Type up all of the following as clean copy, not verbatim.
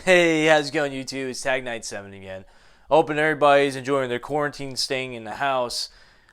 Hey, how's it going, YouTube? It's TAG97 again. Hoping everybody's enjoying their quarantine, staying in the house.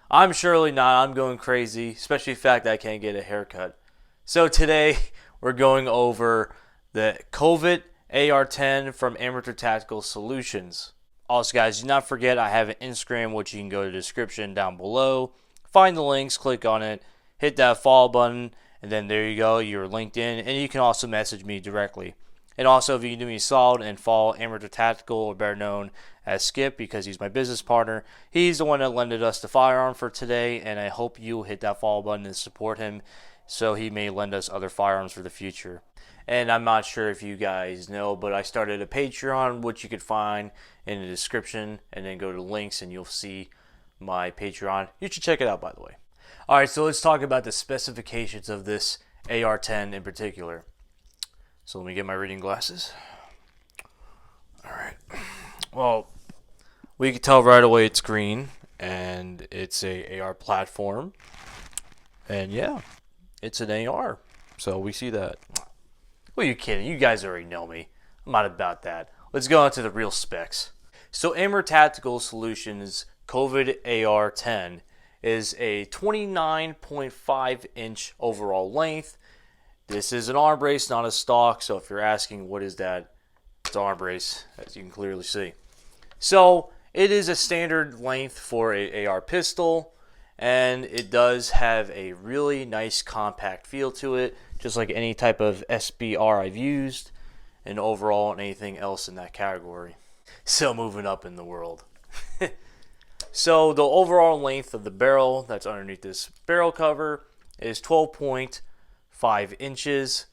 I'm surely not. I'm going crazy, especially the fact that I can't get a haircut. So today, we're going over the COVID AR10 from Amyntor Tactical Solutions. Also, guys, do not forget I have an Instagram, which you can go to the description down below. Find the links, click on it, hit that follow button, and then there you go. You're linked in, and you can also message me directly. And also, if you can do me a solid and follow Amyntor Tactical, or better known as Skip, because he's my business partner. He's the one that lended us the Firearm for today, and I hope you hit that follow button and support him so he may lend us other firearms for the future. And I'm not sure if you guys know, but I started a Patreon, which you could find in the description, and then go to links and you'll see my Patreon. You should check it out, by the way. Alright, so let's talk about the specifications of this AR10 in particular. So let me get my reading glasses. Alright. Well, we can tell right away it's green, and it's a AR platform. And yeah, it's an AR. So we see that. Well, you're kidding. You guys already know me. I'm not about that. Let's go on to the real specs. So Amyntor Tactical Solutions COVID AR10 is a 29.5 inch overall length. This is an arm brace, not a stock, so if you're asking what is that, it's an arm brace, as you can clearly see. So it is a standard length for a AR pistol, and it does have a really nice compact feel to it, just like any type of SBR I've used, and overall anything else in that category. So moving up in the world. So the overall length of the barrel that's underneath this barrel cover is 12.5 inches,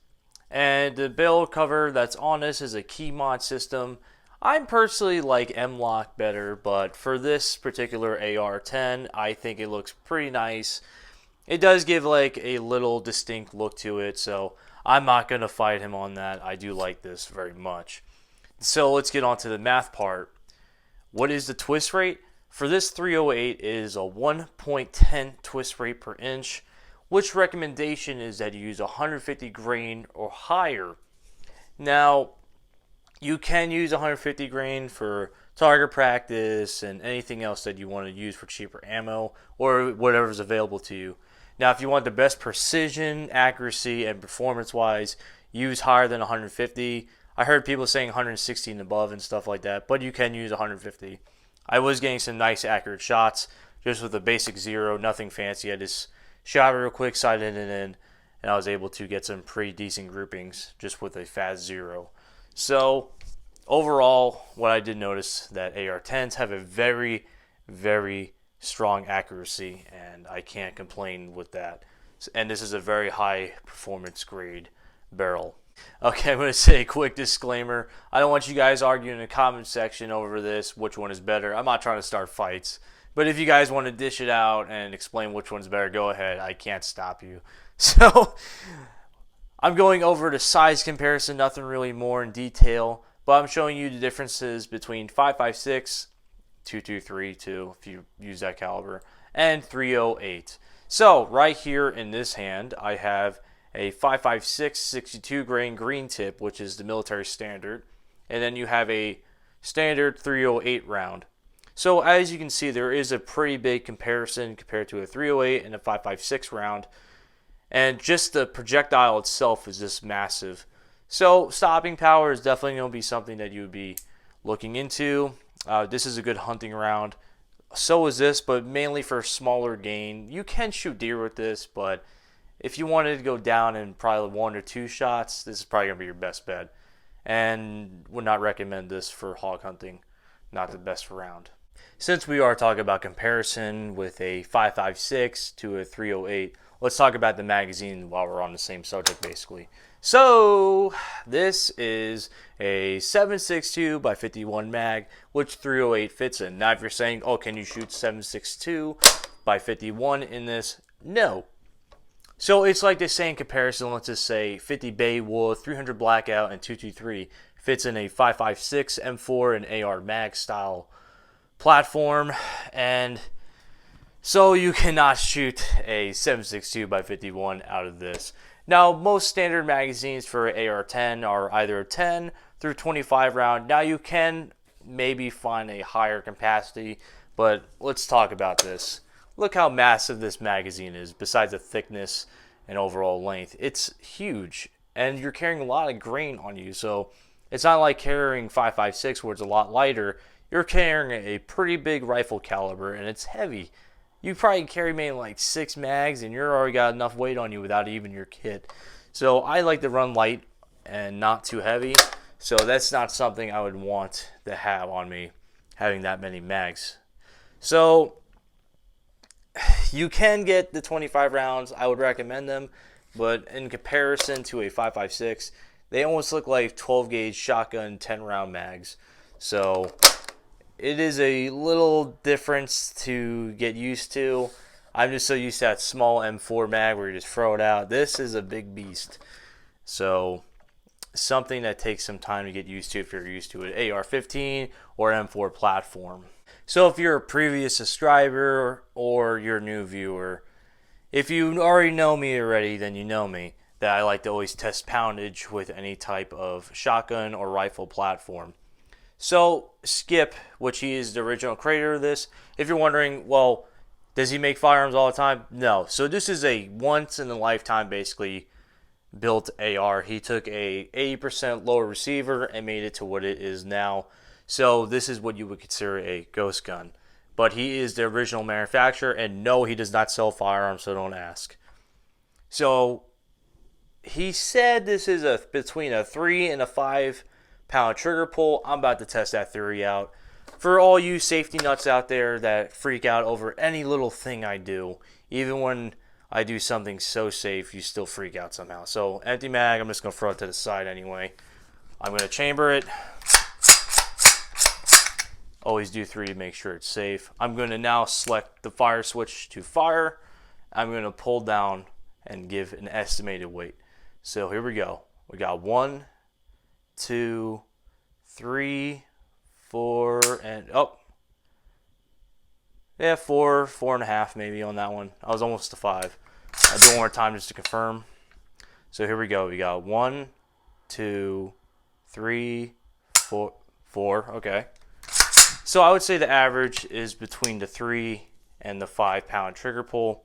and the barrel cover that's on this is a key mod system. I personally like M-Lock better, but for this particular AR10, I think it looks pretty nice. It does give like a little distinct look to it, so I'm not going to fight him on that. I do like this very much. So let's get on to the math part. What is the twist rate? For this 308 is a 1.10 twist rate per inch, which recommendation is that you use 150 grain or higher. Now, you can use 150 grain for target practice and anything else that you want to use for cheaper ammo or whatever is available to you. Now, if you want the best precision, accuracy, and performance-wise, use higher than 150. I heard people saying 160 and above and stuff like that, but you can use 150. I was getting some nice accurate shots just with a basic zero, nothing fancy. I just shot it real quick, sighted it in, and I was able to get some pretty decent groupings just with a fast zero. So overall, what I did notice that AR-10s have a very, very strong accuracy, and I can't complain with that. And this is a very high performance grade barrel. Okay, I'm going to say a quick disclaimer. I don't want you guys arguing in the comment section over this, which one is better. I'm not trying to start fights. But if you guys want to dish it out and explain which one's better, go ahead. I can't stop you. So, I'm going over the size comparison, nothing really more in detail. But I'm showing you the differences between 5.56, 223 too, if you use that caliber, and 308. So, right here in this hand, I have a 5.56 62 grain green tip, which is the military standard, and then you have a standard 308 round. So as you can see, there is a pretty big comparison compared to a 308 and a 5.56 round, and just the projectile itself is just massive. So stopping power is definitely going to be something that you would be looking into. This is a good hunting round. So is this, but mainly for smaller gain. You can shoot deer with this, but if you wanted to go down in probably 1 or 2 shots, this is probably going to be your best bet. And would not recommend this for hog hunting. Not the best round. Since we are talking about comparison with a 5.56 to a 308, let's talk about the magazine while we're on the same subject basically. So this is a 7.62 by 51 mag, which 308 fits in. Now if you're saying, oh, can you shoot 7.62 by 51 in this? No. So it's like the same comparison. Let's just say 50 Baywood, 300 Blackout, and 223 fits in a 5.56 M4 and AR mag style platform, and so you cannot shoot a 7.62 by 51 out of this. Now, most standard magazines for AR-10 are either a 10, through 25 round. Now you can maybe find a higher capacity, but let's talk about this. Look how massive this magazine is, besides the thickness and overall length. It's huge, and you're carrying a lot of grain on you, so it's not like carrying 5.56 where it's a lot lighter. You're carrying a pretty big rifle caliber, and it's heavy. You probably carry maybe like 6 mags, and you're already got enough weight on you without even your kit. So I like to run light and not too heavy. So that's not something I would want to have on me, having that many mags. So you can get the 25 rounds. I would recommend them, but in comparison to a 5.56, they almost look like 12 gauge shotgun 10 round mags. So it is a little difference to get used to. I'm just so used to that small M4 mag where you just throw it out. This is a big beast. So something that takes some time to get used to if you're used to an AR-15 or M4 platform. So if you're a previous subscriber or you're a new viewer, if you already know me already, then you know me, that I like to always test poundage with any type of shotgun or rifle platform. So Skip, which he is the original creator of this, if you're wondering, well, does he make firearms all the time? No. So this is a once in a lifetime basically built AR. He took a 80% lower receiver and made it to what it is now. So this is what you would consider a ghost gun. But he is the original manufacturer, and no, he does not sell firearms, so don't ask. So he said this is between a 3 and a 5 pound trigger pull. I'm about to test that theory out. For all you safety nuts out there that freak out over any little thing I do, even when I do something so safe, you still freak out somehow. So empty mag, I'm just going to throw it to the side anyway. I'm going to chamber it. Always do 3 to make sure it's safe. I'm going to now select the fire switch to fire. I'm going to pull down and give an estimated weight. So here we go. We got 1, 2, 3, 4, and yeah, 4, 4.5 maybe on that one. I was almost to 5. I'll do one more time just to confirm. So here we go. We got 1, 2, 3, 4. Okay. So I would say the average is between the 3 and the 5 pound trigger pull.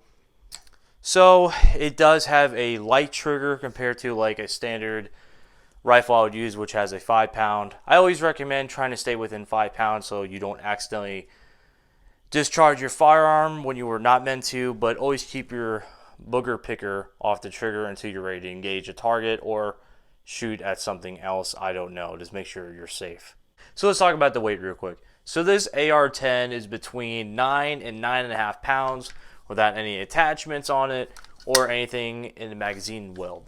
So it does have a light trigger compared to like a standard rifle I would use, which has a 5 pound. I always recommend trying to stay within 5 pounds so you don't accidentally discharge your firearm when you were not meant to, but always keep your booger picker off the trigger until you're ready to engage a target or shoot at something else. I don't know. Just make sure you're safe. So let's talk about the weight real quick. So this AR10 is between 9 and 9.5 pounds without any attachments on it or anything in the magazine weld.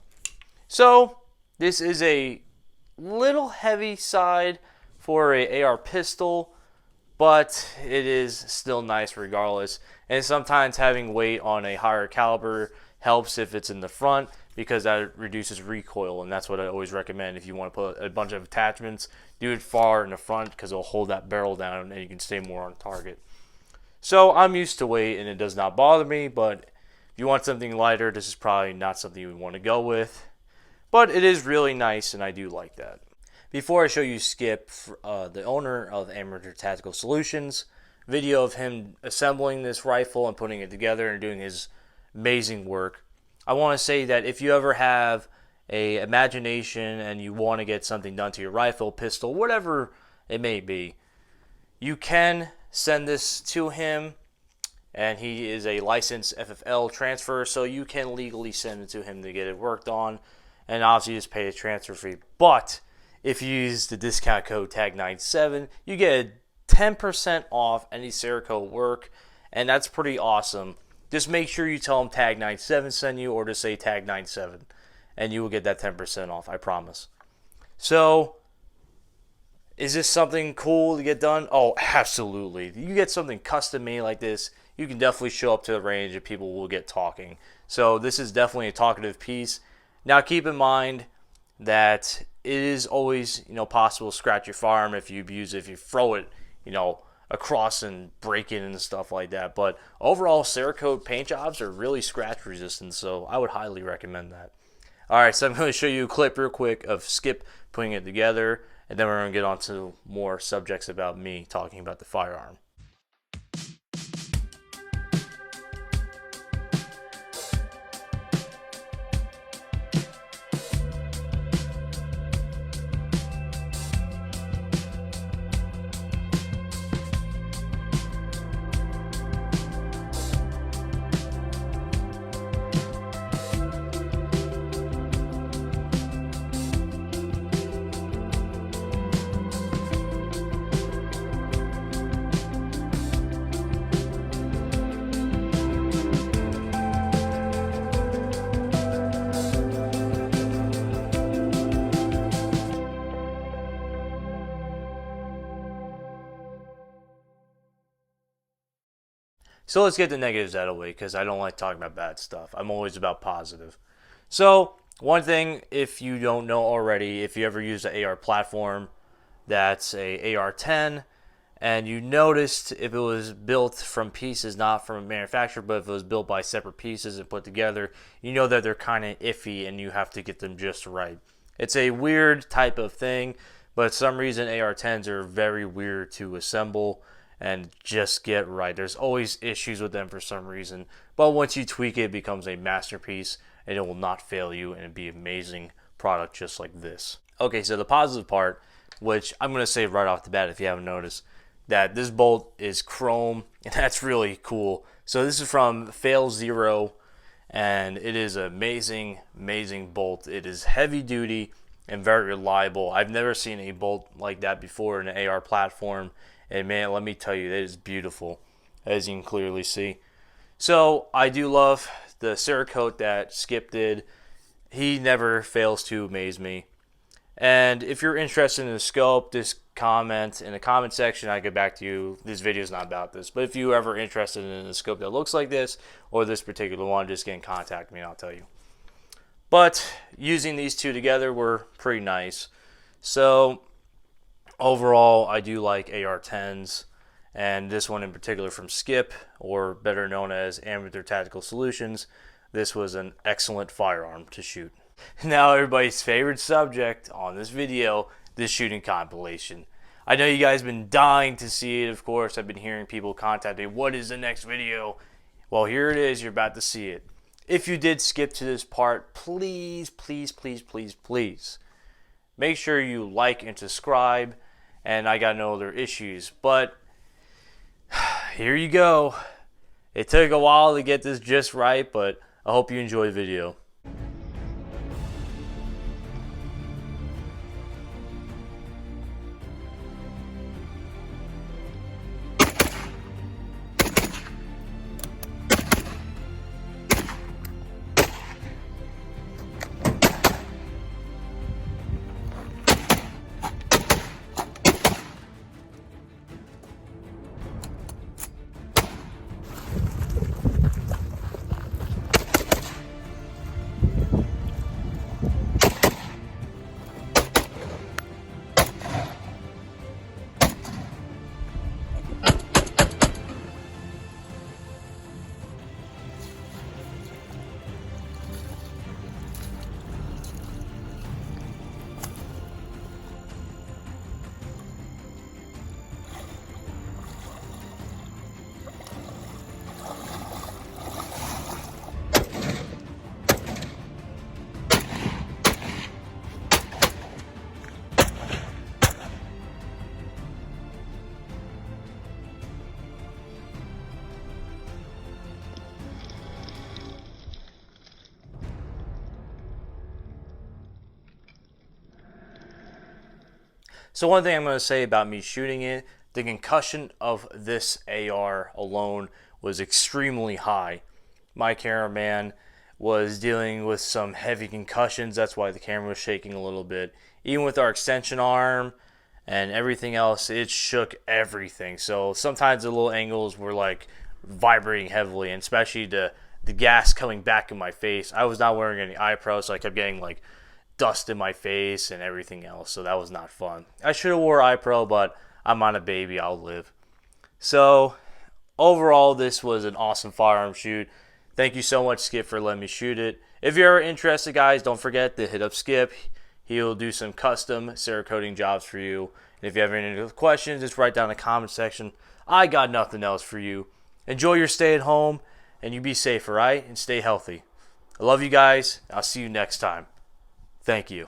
So this is a little heavy side for a AR pistol, but it is still nice regardless. And sometimes having weight on a higher caliber helps if it's in the front, because that reduces recoil, and that's what I always recommend. If you want to put a bunch of attachments, do it far in the front because it'll hold that barrel down and you can stay more on target. So I'm used to weight and it does not bother me, but if you want something lighter, this is probably not something you would want to go with. But it is really nice and I do like that. Before I show you Skip, the owner of Amyntor Tactical Solutions, video of him assembling this rifle and putting it together and doing his amazing work, I want to say that if you ever have a imagination and you want to get something done to your rifle, pistol, whatever it may be, you can send this to him, and he is a licensed FFL transfer, so you can legally send it to him to get it worked on, and obviously just pay a transfer fee. But if you use the discount code TAG97, you get 10% off any Cerakote work, and that's pretty awesome. Just make sure you tell them TAG97 sent you, or just say TAG97, and you will get that 10% off, I promise. So, is this something cool to get done? Oh, absolutely. You get something custom made like this, you can definitely show up to the range and people will get talking. So this is definitely a talkative piece. Now keep in mind that it is always, possible to scratch your firearm if you abuse it, if you throw it, across and break it and stuff like that. But overall, Cerakote paint jobs are really scratch resistant, so I would highly recommend that. Alright, so I'm going to show you a clip real quick of Skip putting it together, and then we're going to get on to more subjects about me talking about the firearm. So let's get the negatives out of the way, because I don't like talking about bad stuff. I'm always about positive. So one thing, if you don't know already, if you ever used an AR platform that's a AR10, and you noticed if it was built from pieces, not from a manufacturer, but if it was built by separate pieces and put together, you know that they're kind of iffy and you have to get them just right. It's a weird type of thing, but for some reason AR10s are very weird to assemble and just get right. There's always issues with them for some reason, but once you tweak it, it becomes a masterpiece and it will not fail you, and it'll be an amazing product just like this. Okay, so the positive part, which I'm going to say right off the bat if you haven't noticed, that this bolt is chrome, and that's really cool. So this is from Fail Zero, and it is an amazing, amazing bolt. It is heavy duty and very reliable. I've never seen a bolt like that before in an AR platform, and man, let me tell you, it is beautiful, as you can clearly see. So I do love the Cerakote that Skip did. He never fails to amaze me. And if you're interested in the scope, just comment in the comment section. I get back to you. This video is not about this, but if you're ever interested in a scope that looks like this or this particular one, just get in contact with me and I'll tell you. But using these two together were pretty nice. So overall, I do like AR10s, and this one in particular from Skip, or better known as Amyntor Tactical Solutions. This was an excellent firearm to shoot. Now everybody's favorite subject on this video, this shooting compilation. I know you guys have been dying to see it, of course. I've been hearing people contact me, what is the next video? Well, here it is, you're about to see it. If you did skip to this part, please, please, please, please, please, make sure you like and subscribe, and I got no other issues. But here you go. It took a while to get this just right, but I hope you enjoy the video. So one thing I'm going to say about me shooting it, the concussion of this AR alone was extremely high. My cameraman was dealing with some heavy concussions. That's why the camera was shaking a little bit. Even with our extension arm and everything else, it shook everything. So sometimes the little angles were like vibrating heavily, and especially the gas coming back in my face. I was not wearing any eye pro, so I kept getting like dust in my face and everything else, so that was not fun. I should have wore eye pro, but I'm on a baby, I'll live. So overall, this was an awesome firearm shoot. Thank you so much, Skip, for letting me shoot it. If you're ever interested, guys, don't forget to hit up Skip. He'll do some custom Cerakoting jobs for you. And if you have any questions, just write down in the comment section. I got nothing else for you. Enjoy your stay at home, and you be safe, all right? And stay healthy. I love you guys. I'll see you next time. Thank you.